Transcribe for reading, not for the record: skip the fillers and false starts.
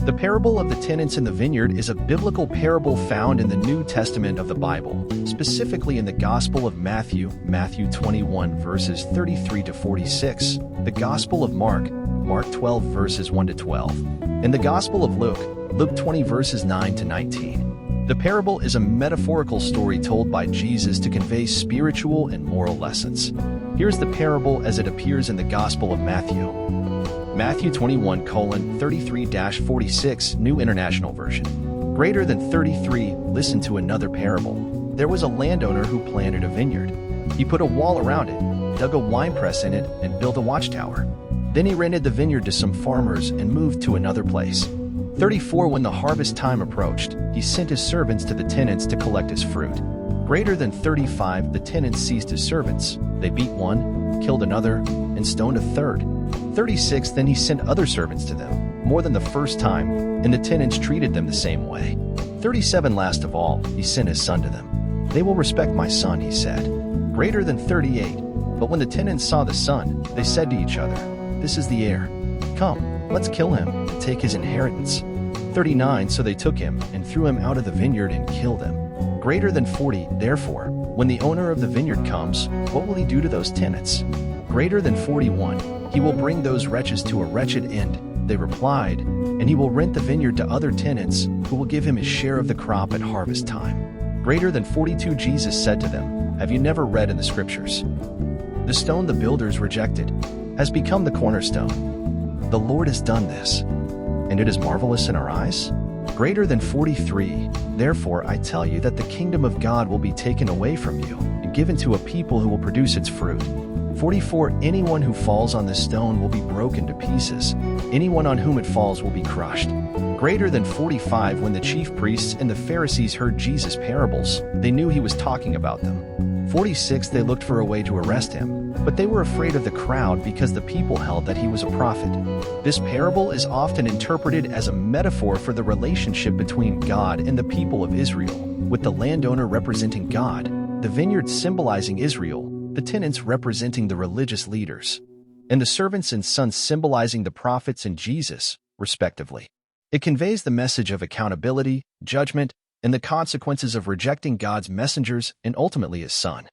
The parable of the tenants in the vineyard is a biblical parable found in the New Testament of the Bible, specifically in the Gospel of Matthew, Matthew 21 verses 33 to 46, the Gospel of Mark, Mark 12 verses 1 to 12, and the Gospel of Luke, Luke 20 verses 9 to 19. The parable is a metaphorical story told by Jesus to convey spiritual and moral lessons. Here's the parable as it appears in the Gospel of Matthew. Matthew 21:33-46, New International Version. Greater than 33, listen to another parable. There was a landowner who planted a vineyard. He put a wall around it, dug a winepress in it, and built a watchtower. Then he rented the vineyard to some farmers and moved to another place. 34 When the harvest time approached, he sent his servants to the tenants to collect his fruit. Greater than 35, the tenants seized his servants. They beat one, killed another, and stoned a third. 36 Then he sent other servants to them, more than the first time, and the tenants treated them the same way. 37 Last of all, he sent his son to them. They will respect my son, he said. Greater than 38, but when the tenants saw the son, they said to each other, this is the heir. Come, let's kill him and take his inheritance. 39 So they took him and threw him out of the vineyard and killed him. Greater than 40 Therefore, when the owner of the vineyard comes, what will he do to those tenants? Greater than 41 He will bring those wretches to a wretched end, they replied, and he will rent the vineyard to other tenants, who will give him his share of the crop at harvest time. Greater than 42 Jesus said to them, have you never read in the scriptures? The stone the builders rejected has become the cornerstone. The Lord has done this, and it is marvelous in our eyes. Greater than 43 Therefore I tell you that the kingdom of God will be taken away from you and given to a people who will produce its fruit. 44 Anyone who falls on this stone will be broken to pieces. Anyone on whom it falls will be crushed. Greater than 45 When the chief priests and the Pharisees heard Jesus' parables, they knew he was talking about them. 46 They looked for a way to arrest him, but they were afraid of the crowd because the people held that he was a prophet. This parable is often interpreted as a metaphor for the relationship between God and the people of Israel, with the landowner representing God, the vineyard symbolizing Israel, the tenants representing the religious leaders, and the servants and sons symbolizing the prophets and Jesus, respectively. It conveys the message of accountability, judgment, and the consequences of rejecting God's messengers and ultimately his Son.